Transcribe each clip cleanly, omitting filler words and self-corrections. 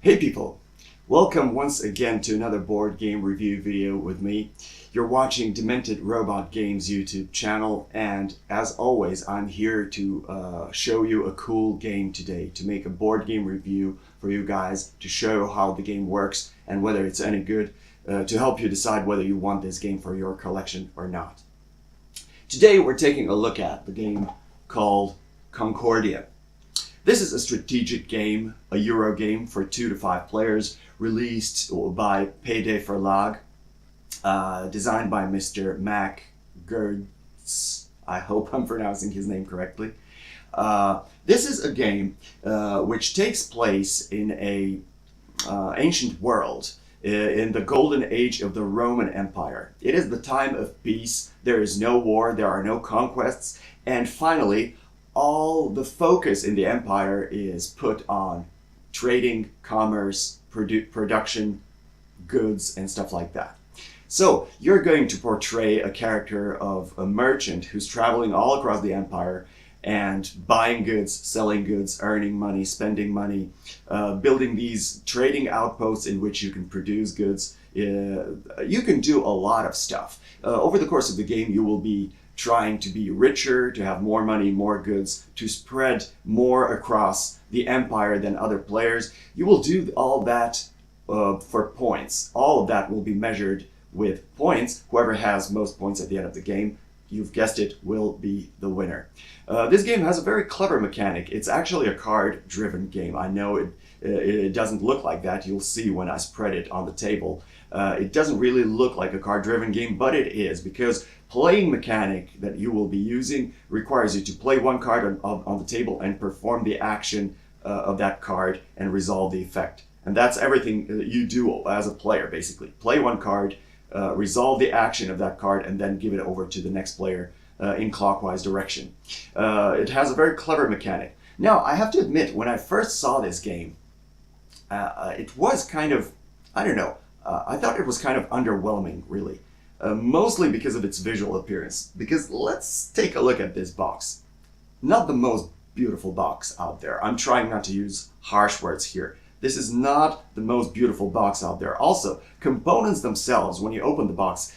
Hey people, welcome once again to another board game review video with me. You're watching Demented Robot Games YouTube channel, and as always I'm here to show you a cool game today, to make a board game review for you guys, to show how the game works and whether it's any good, to help you decide whether you want this game for your collection or not. Today we're taking a look at the game called Concordia. This is a strategic game, a Euro game for 2 to 5 players, released by Payday Verlag, designed by Mr. Mac Gertz. I hope I'm pronouncing his name correctly. This is a game which takes place in a ancient world, in the golden age of the Roman Empire. It is the time of peace, there is no war, there are no conquests, and finally, all the focus in the empire is put on trading, commerce, production, goods, and stuff like that. So you're going to portray a character of a merchant who's traveling all across the empire and buying goods, selling goods, earning money, spending money, building these trading outposts in which you can produce goods. You can do a lot of stuff. Over the course of the game, you will be trying to be richer, to have more money, more goods, to spread more across the empire than other players. You will do all that for points. All of that will be measured with points. Whoever has most points at the end of the game, you've guessed it, will be the winner. This game has a very clever mechanic. It's actually a card-driven game. I know it doesn't look like that. You'll see when I spread it on the table. It doesn't really look like a card-driven game, but it is, because playing mechanic that you will be using requires you to play one card on the table and perform the action of that card and resolve the effect. And that's everything that you do as a player, basically. Play one card, resolve the action of that card, and then give it over to the next player in clockwise direction. It has a very clever mechanic. Now, I have to admit, when I first saw this game, it was kind of, I don't know, I thought it was kind of underwhelming, really. Mostly because of its visual appearance. Because let's take a look at this box. Not the most beautiful box out there. I'm trying not to use harsh words here. This is not the most beautiful box out there. Also, components themselves, when you open the box,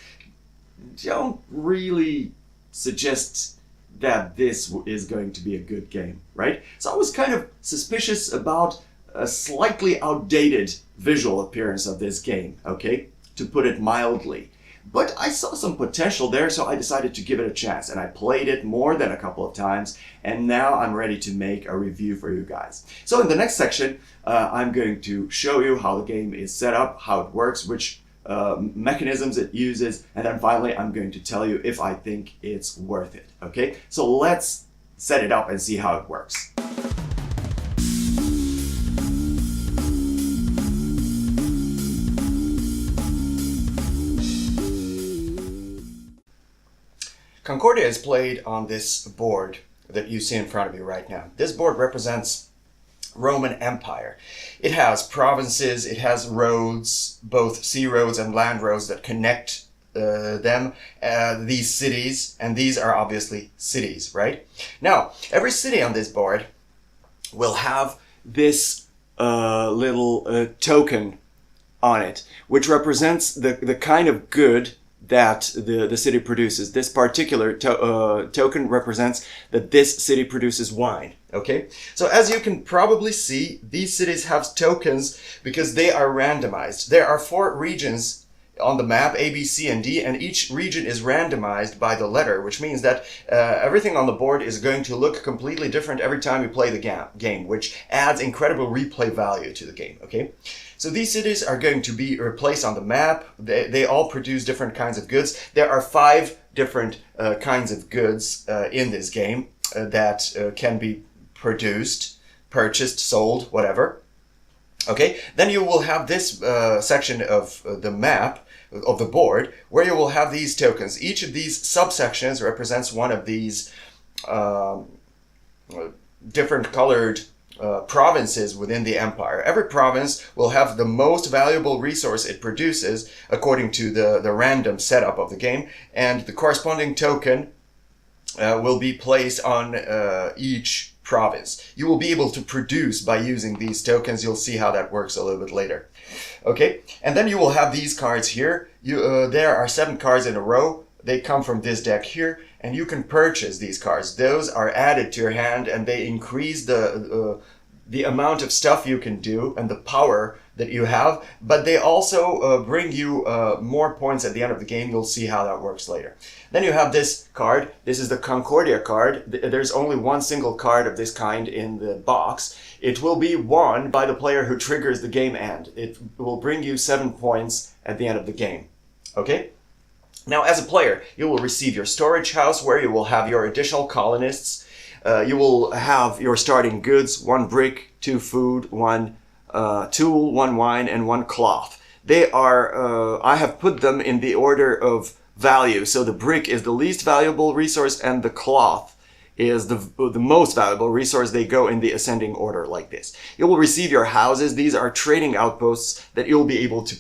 don't really suggest that this is going to be a good game, right? So I was kind of suspicious about a slightly outdated visual appearance of this game, okay? To put it mildly. But I saw some potential there, so I decided to give it a chance, and I played it more than a couple of times, and now I'm ready to make a review for you guys. So in the next section, I'm going to show you how the game is set up, how it works, which mechanisms it uses, and then finally I'm going to tell you if I think it's worth it, okay? So let's set it up and see how it works. Concordia is played on this board that you see in front of you right now. This board represents Roman Empire. It has provinces, it has roads, both sea roads and land roads that connect these cities, and these are obviously cities, right? Now, every city on this board will have this little token on it, which represents the kind of good that the city produces. This particular token represents that this city produces wine, okay? So as you can probably see, these cities have tokens because they are randomized. There are 4 regions on the map, A, B, C, and D, and each region is randomized by the letter, which means that everything on the board is going to look completely different every time you play the game, which adds incredible replay value to the game, okay? So these cities are going to be placed on the map. They all produce different kinds of goods. There are 5 different kinds of goods in this game that can be produced, purchased, sold, whatever. Okay, then you will have this section of the map, of the board, where you will have these tokens. Each of these subsections represents one of these different colored provinces within the empire. Every province will have the most valuable resource it produces according to the random setup of the game, and the corresponding token will be placed on each province. You will be able to produce by using these tokens. You'll see how that works a little bit later. Okay, and then you will have these cards here. There are 7 cards in a row. They come from this deck here, and you can purchase these cards. Those are added to your hand, and they increase the amount of stuff you can do and the power that you have, but they also bring you more points at the end of the game. You'll see how that works later. Then you have this card. This is the Concordia card. There's only one single card of this kind in the box. It will be won by the player who triggers the game end. It will bring you 7 points at the end of the game. Okay? Now, as a player, you will receive your storage house where you will have your additional colonists. You will have your starting goods, 1 brick, 2 food, 1 tool, 1 wine, and 1 cloth. They are, I have put them in the order of value. So the brick is the least valuable resource and the cloth is the most valuable resource. They go in the ascending order like this. You will receive your houses. These are trading outposts that you'll be able to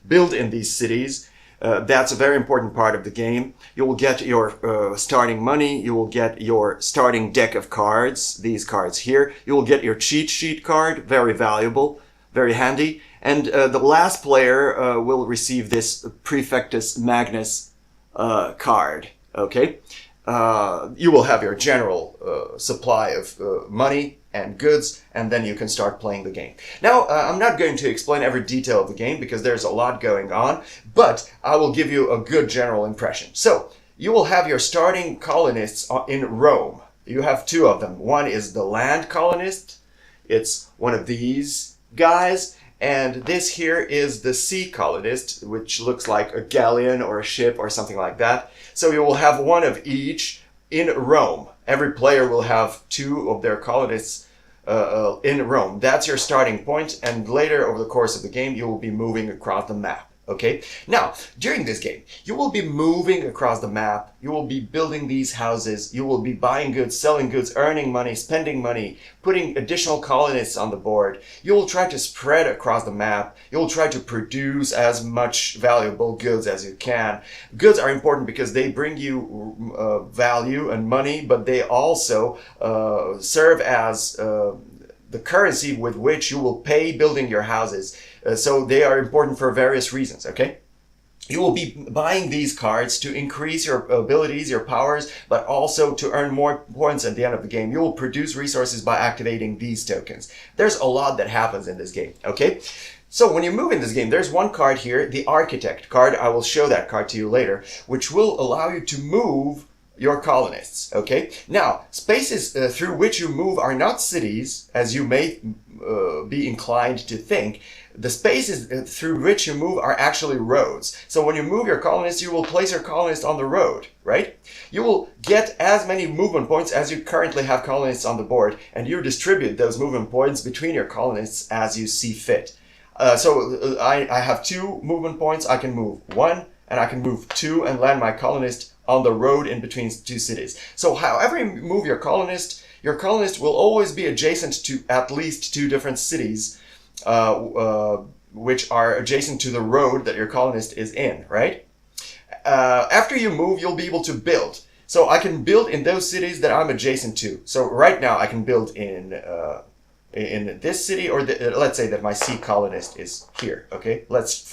build in these cities. That's a very important part of the game. You will get your starting money. You will get your starting deck of cards, these cards here. You will get your cheat sheet card, very valuable, very handy. And the last player will receive this Prefectus Magnus card, okay? You will have your general supply of money and goods, and then you can start playing the game. Now, I'm not going to explain every detail of the game because there's a lot going on, but I will give you a good general impression. So, you will have your starting colonists in Rome. You have 2 of them. One is the land colonist. It's one of these guys. And this here is the sea colonist, which looks like a galleon or a ship or something like that. So you will have 1 of each in Rome. Every player will have 2 of their colonists in Rome. That's your starting point, and later over the course of the game you will be moving across the map. Okay? Now, during this game, you will be moving across the map, you will be building these houses, you will be buying goods, selling goods, earning money, spending money, putting additional colonists on the board. You will try to spread across the map, you will try to produce as much valuable goods as you can. Goods are important because they bring you value and money, but they also serve as the currency with which you will pay building your houses. So they are important for various reasons, okay? You will be buying these cards to increase your abilities, your powers, but also to earn more points at the end of the game. You will produce resources by activating these tokens. There's a lot that happens in this game, okay? So when you move in this game, there's one card here, the Architect card. I will show that card to you later, which will allow you to move your colonists, okay? Now, spaces through which you move are not cities, as you may be inclined to think. The spaces through which you move are actually roads. So when you move your colonists, you will place your colonists on the road, right? You will get as many movement points as you currently have colonists on the board, and you distribute those movement points between your colonists as you see fit. So I have 2 movement points. I can move 1, and I can move 2 and land my colonist on the road in between 2 cities. So however you move your colonist will always be adjacent to at least 2 different cities, which are adjacent to the road that your colonist is in, right? After you move, you'll be able to build. So I can build in those cities that I'm adjacent to. So right now I can build in this city, or let's say that my sea colonist is here, okay? Let's,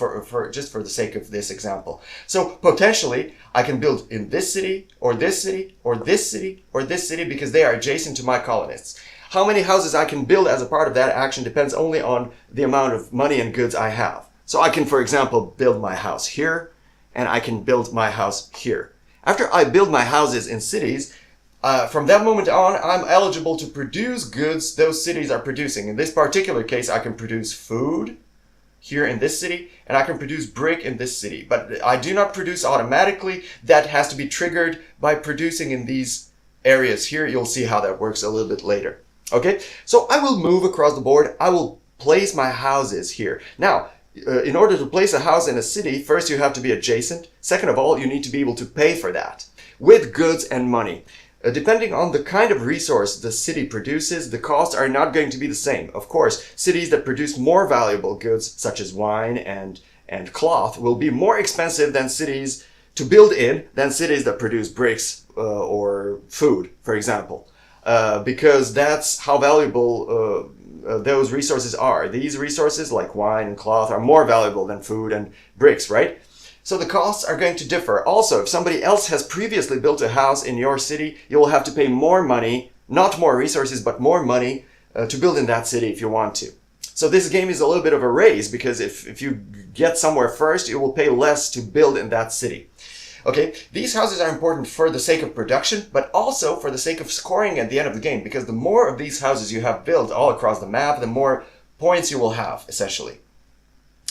just for the sake of this example. So potentially I can build in this city, or this city, or this city, or this city, because they are adjacent to my colonists. How many houses I can build as a part of that action depends only on the amount of money and goods I have. So I can, for example, build my house here, and I can build my house here. After I build my houses in cities, from that moment on, I'm eligible to produce goods those cities are producing. In this particular case, I can produce food here in this city, and I can produce brick in this city. But I do not produce automatically. That has to be triggered by producing in these areas here. You'll see how that works a little bit later. Okay, so I will move across the board. I will place my houses here. Now, in order to place a house in a city, first you have to be adjacent. Second of all, you need to be able to pay for that with goods and money. Depending on the kind of resource the city produces, the costs are not going to be the same. Of course, cities that produce more valuable goods, such as wine and cloth, will be more expensive than cities to build in than cities that produce bricks or food, for example. because that's how valuable those resources are. These resources, like wine and cloth, are more valuable than food and bricks, right? So the costs are going to differ. Also, if somebody else has previously built a house in your city, you will have to pay more money, not more resources, but more money to build in that city if you want to. So this game is a little bit of a race, because if you get somewhere first, you will pay less to build in that city. Okay, these houses are important for the sake of production, but also for the sake of scoring at the end of the game, because the more of these houses you have built all across the map, the more points you will have, essentially.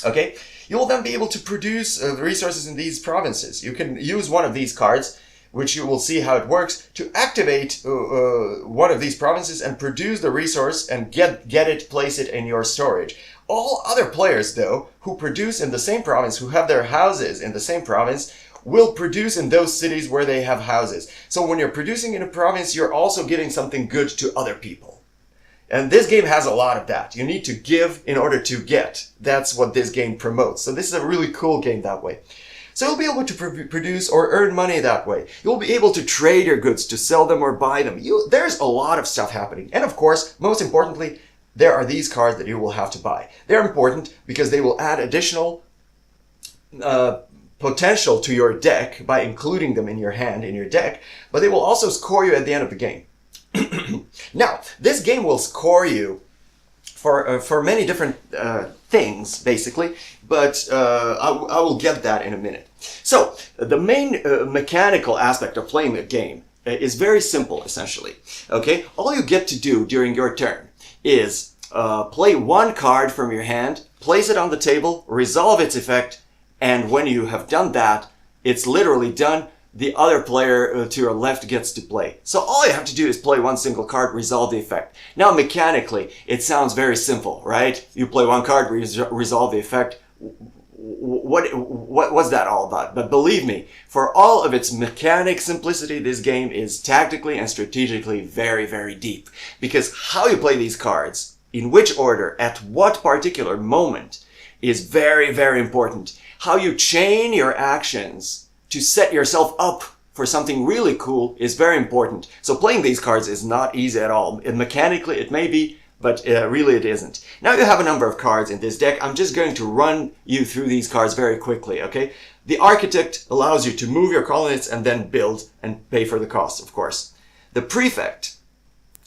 Okay, you will then be able to produce the resources in these provinces. You can use one of these cards, which you will see how it works, to activate one of these provinces and produce the resource and get it, place it in your storage. All other players, though, who produce in the same province, who have their houses in the same province, will produce in those cities where they have houses. So when you're producing in a province, you're also giving something good to other people. And this game has a lot of that. You need to give in order to get. That's what this game promotes. So this is a really cool game that way. So you'll be able to produce or earn money that way. You'll be able to trade your goods, to sell them or buy them. There's a lot of stuff happening. And of course, most importantly, there are these cards that you will have to buy. They're important because they will add additional potential to your deck by including them in your hand, in your deck, but they will also score you at the end of the game. Now, this game will score you for many different things, basically, but I will get that in a minute. So, the main mechanical aspect of playing a game is very simple, essentially. Okay, all you get to do during your turn is play one card from your hand, place it on the table, resolve its effect, and when you have done that, it's literally done. The other player to your left gets to play. So all you have to do is play one single card, resolve the effect. Now mechanically, it sounds very simple, right? You play one card, resolve the effect. What's that all about? But believe me, for all of its mechanic simplicity, this game is tactically and strategically very, very deep. Because how you play these cards, in which order, at what particular moment, is very, very important. How you chain your actions to set yourself up for something really cool is very important. So playing these cards is not easy at all. Mechanically it may be, but really it isn't. Now you have a number of cards in this deck. I'm just going to run you through these cards very quickly, okay? The Architect allows you to move your colonists and then build and pay for the cost, of course. The Prefect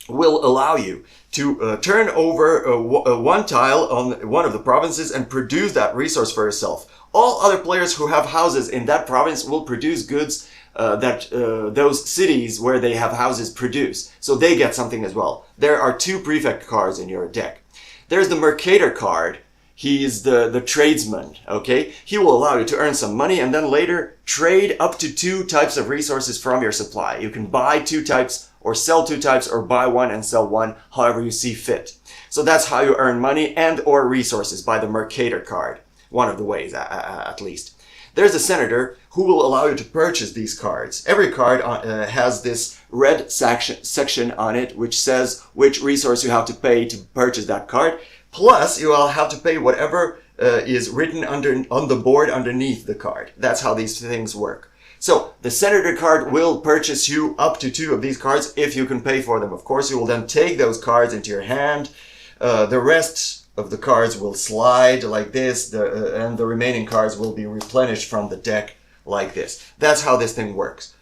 will allow you to turn over one tile on one of the provinces and produce that resource for yourself. All other players who have houses in that province will produce goods that those cities where they have houses produce. So they get something as well. There are two Prefect cards in your deck. There's the Mercator card. He's the tradesman, okay? He will allow you to earn some money and then later trade up to 2 types of resources from your supply. You can buy 2 types or sell 2 types or buy one and sell one, however you see fit. So that's how you earn money and or resources, by the Mercator card. One of the ways, at least. There's a Senator who will allow you to purchase these cards. Every card has this red section on it which says which resource you have to pay to purchase that card. Plus, you will have to pay whatever is written on the board underneath the card. That's how these things work. So, the Senator card will purchase you up to 2 of these cards if you can pay for them. Of course, you will then take those cards into your hand. The rest of the cards will slide like this, and the remaining cards will be replenished from the deck like this. That's how this thing works.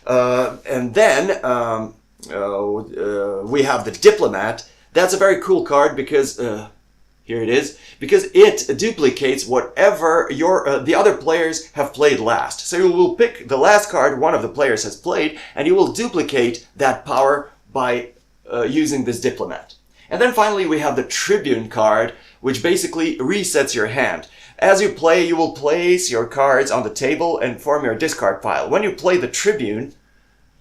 And then we have the Diplomat. That's a very cool card because here it is, because it duplicates whatever the other players have played last. So you will pick the last card one of the players has played, and you will duplicate that power by using this Diplomat. And then finally we have the Tribune card, which basically resets your hand. As you play, you will place your cards on the table and form your discard pile. When you play the Tribune,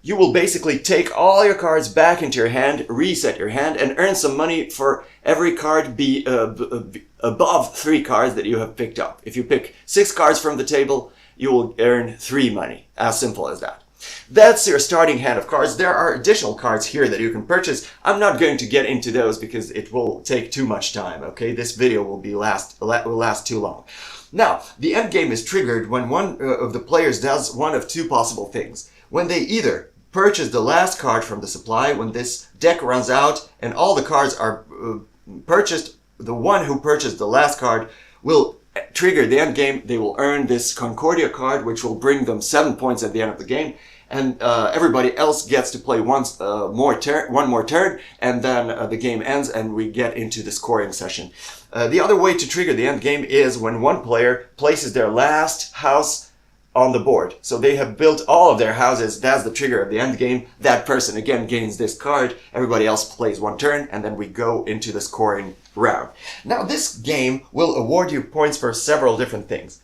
you will basically take all your cards back into your hand, reset your hand, and earn some money for every card be above 3 cards that you have picked up. If you pick 6 cards from the table, you will earn 3 money. As simple as that. That's your starting hand of cards. There are additional cards here that you can purchase. I'm not going to get into those because it will take too much time, okay? This video will last too long. Now, the end game is triggered when one of the players does one of 2 possible things. When they either purchase the last card from the supply. When this deck runs out and all the cards are purchased, the one who purchased the last card will trigger the end game. They will earn this Concordia card, which will bring them 7 points at the end of the game. And everybody else gets to play one more turn, and then the game ends and we get into the scoring session. The other way to trigger the end game is when one player places their last house on the board. So they have built all of their houses. That's the trigger of the end game. That person again gains this card. Everybody else plays one turn, and then we go into the scoring round. Now this game will award you points for several different things.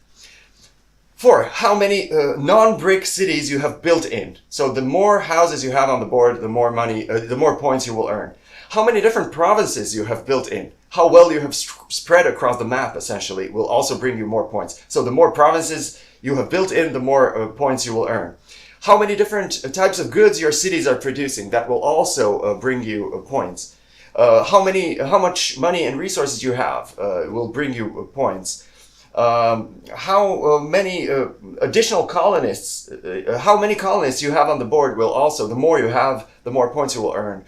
For how many non-brick cities you have built in. So the more houses you have on the board, the more money, the more points you will earn. How many different provinces you have built in. How well you have spread across the map, essentially, will also bring you more points. So the more provinces you have built in, the more points you will earn. How many different types of goods your cities are producing, that will also bring you points. How much money and resources you have will bring you points. How many additional colonists, how many colonists you have on the board will also, the more you have, the more points you will earn.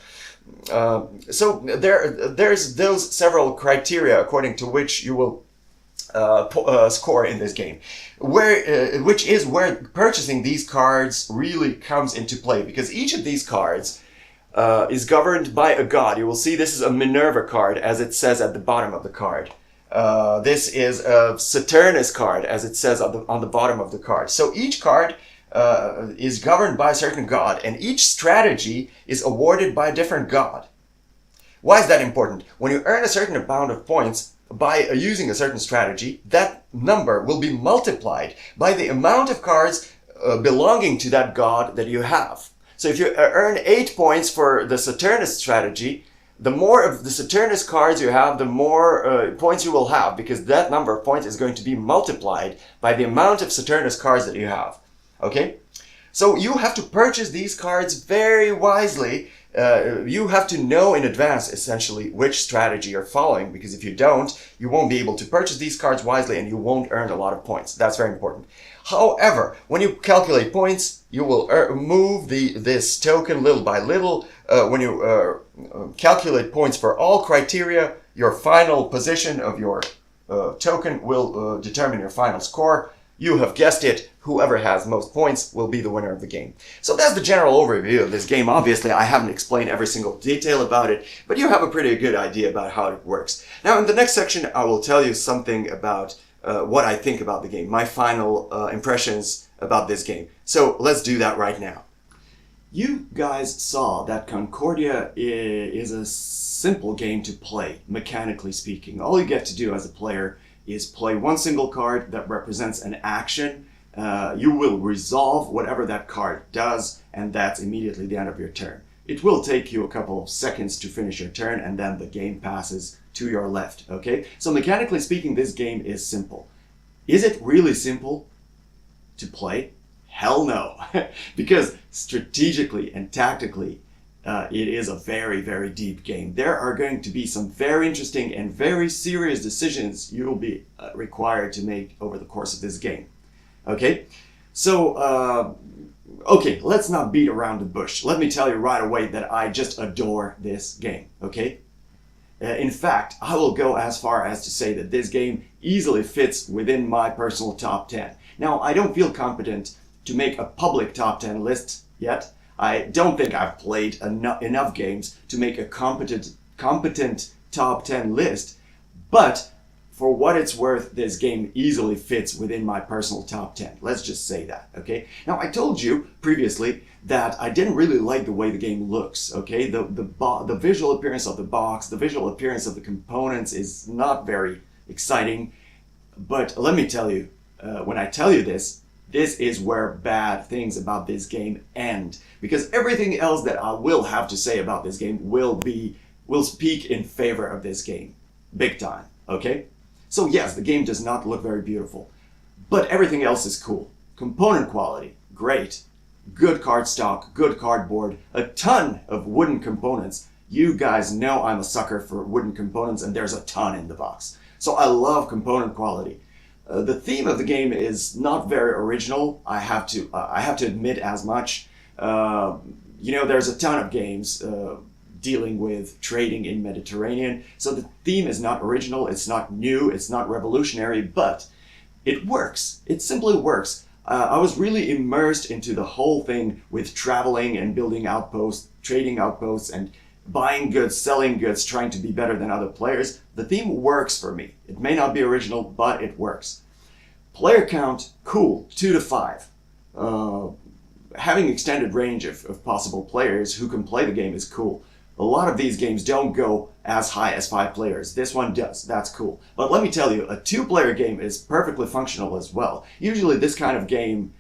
So there's those several criteria according to which you will score in this game, which is where purchasing these cards really comes into play, because each of these cards is governed by a god. You will see this is a Minerva card, as it says at the bottom of the card. This is a Saturnus card, as it says on the bottom of the card. So each card is governed by a certain god, and each strategy is awarded by a different god. Why is that important? When you earn a certain amount of points by using a certain strategy, that number will be multiplied by the amount of cards belonging to that god that you have. So if you earn 8 points for the Saturnus strategy, the more of the Saturnus cards you have, the more points you will have, because that number of points is going to be multiplied by the amount of Saturnus cards that you have. Okay? So you have to purchase these cards very wisely. You have to know in advance, essentially, which strategy you're following, because if you don't, you won't be able to purchase these cards wisely and you won't earn a lot of points. That's very important. However, when you calculate points, you will move this token little by little. When you calculate points for all criteria, your final position of your token will determine your final score. You have guessed it, whoever has most points will be the winner of the game. So that's the general overview of this game. Obviously, I haven't explained every single detail about it, but you have a pretty good idea about how it works. Now, in the next section, I will tell you something about what I think about the game, my final impressions about this game. So let's do that right now. You guys saw that Concordia is a simple game to play, mechanically speaking. All you get to do as a player is play one single card that represents an action. You will resolve whatever that card does, and that's immediately the end of your turn. It will take you a couple of seconds to finish your turn, and then the game passes to your left, okay? So mechanically speaking, this game is simple. Is it really simple to play? Hell no. Because strategically and tactically, it is a very, very deep game. There are going to be some very interesting and very serious decisions you will be required to make over the course of this game. Okay? So, okay, let's not beat around the bush. Let me tell you right away that I just adore this game, okay? In fact, I will go as far as to say that this game easily fits within my personal top 10. Now, I don't feel competent to make a public top 10 list yet. I don't think I've played enough games to make a competent top 10 list, but for what it's worth, this game easily fits within my personal top 10. Let's just say that, okay? Now, I told you previously that I didn't really like the way the game looks, okay? The visual appearance of the box, the visual appearance of the components is not very exciting, but let me tell you, when I tell you this is where bad things about this game end, because everything else that I will have to say about this game will speak in favor of this game, big time, okay? So yes, the game does not look very beautiful, but everything else is cool. Component quality, great. Good card stock, good cardboard, a ton of wooden components. You guys know I'm a sucker for wooden components, and there's a ton in the box. So I love component quality. The theme of the game is not very original. I have to admit as much. There's a ton of games dealing with trading in Mediterranean. So the theme is not original, it's not new, it's not revolutionary, but it works. It simply works. I was really immersed into the whole thing with traveling and building outposts, trading outposts, and buying goods, selling goods, trying to be better than other players. The theme works for me. It may not be original, but it works. Player count, cool, 2 to 5. Having extended range of possible players who can play the game is cool. A lot of these games don't go as high as 5 players. This one does. That's cool. But let me tell you, a 2-player game is perfectly functional as well. Usually this kind of game,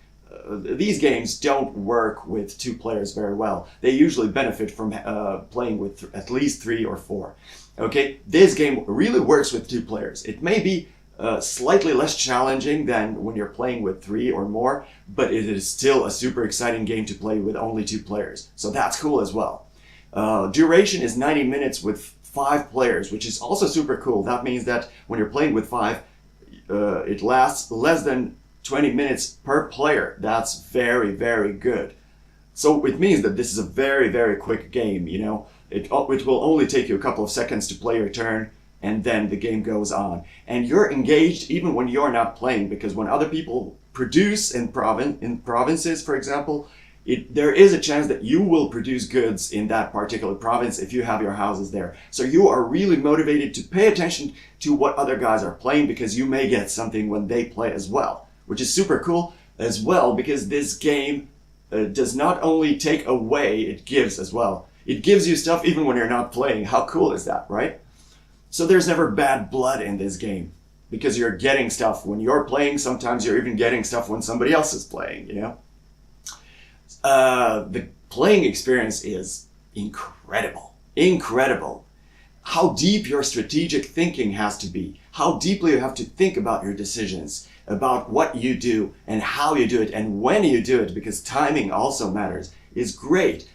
these games don't work with 2 players very well. They usually benefit from playing with at least 3 or 4. Okay, this game really works with 2 players. It may be slightly less challenging than when you're playing with 3 or more, but it is still a super exciting game to play with only 2 players. So that's cool as well. Duration is 90 minutes with 5 players, which is also super cool. That means that when you're playing with 5, it lasts less than 20 minutes per player. That's very, very good. So it means that this is a very, very quick game, you know. It will only take you a couple of seconds to play your turn, and then the game goes on. And you're engaged even when you're not playing, because when other people produce in provinces, for example, there is a chance that you will produce goods in that particular province if you have your houses there. So you are really motivated to pay attention to what other guys are playing, because you may get something when they play as well, which is super cool as well, because this game does not only take away, it gives as well. It gives you stuff even when you're not playing. How cool is that, right? So there's never bad blood in this game, because you're getting stuff when you're playing. Sometimes you're even getting stuff when somebody else is playing, you know? The playing experience is incredible. Incredible. How deep your strategic thinking has to be. How deeply you have to think about your decisions, about what you do and how you do it and when you do it, because timing also matters, is great.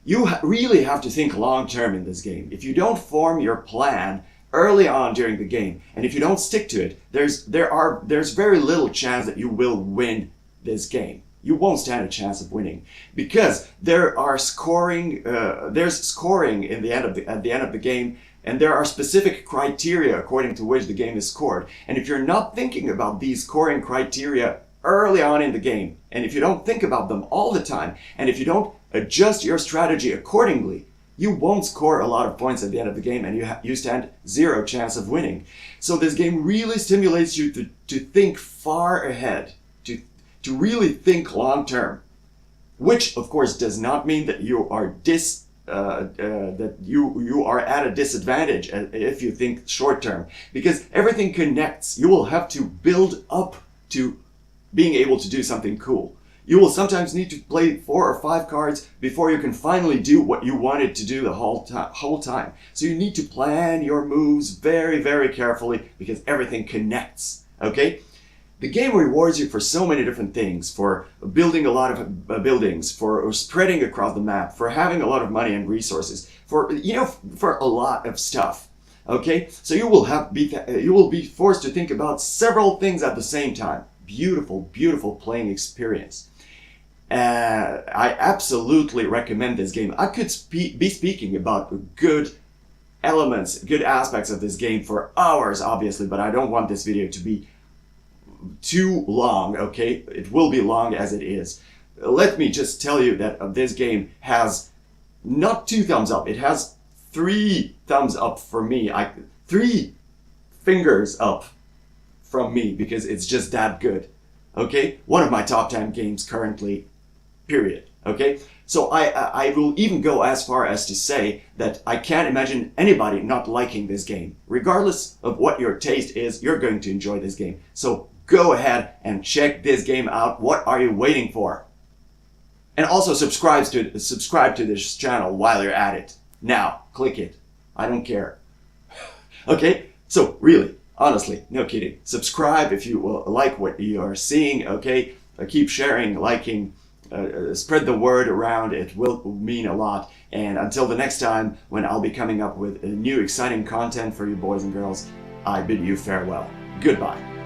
You really have to think long term in this game. If you don't form your plan early on during the game, and if you don't stick to it, there's very little chance that you will win this game. You won't stand a chance of winning, because there's scoring at the end of the game, and there are specific criteria according to which the game is scored. And if you're not thinking about these scoring criteria early on in the game, and if you don't think about them all the time, and if you don't adjust your strategy accordingly, you won't score a lot of points at the end of the game, and you stand zero chance of winning. So this game really stimulates you to think far ahead, to really think long term, which of course does not mean that you are you are at a disadvantage if you think short term, because everything connects. You will have to build up to being able to do something cool. You will sometimes need to play 4 or 5 cards before you can finally do what you wanted to do the whole time. So you need to plan your moves very, very carefully, because everything connects, okay? The game rewards you for so many different things, for building a lot of buildings, for spreading across the map, for having a lot of money and resources, for a lot of stuff. Okay, so you will be forced to think about several things at the same time. Beautiful, beautiful playing experience. I absolutely recommend this game. I could be speaking about good elements, good aspects of this game for hours, obviously, but I don't want this video to be too long, okay? It will be long as it is. Let me just tell you that this game has not 2 thumbs up, it has 3 thumbs up for me. 3 fingers up from me, because it's just that good, okay? One of my top 10 games currently, period, okay? So I will even go as far as to say that I can't imagine anybody not liking this game. Regardless of what your taste is, you're going to enjoy this game. So go ahead and check this game out. What are you waiting for? And also subscribe to this channel while you're at it. Now, click it. I don't care. Okay? So really, honestly, no kidding. Subscribe if you like what you are seeing, okay? Keep sharing, liking, spread the word around. It will mean a lot. And until the next time, when I'll be coming up with new exciting content for you boys and girls, I bid you farewell. Goodbye.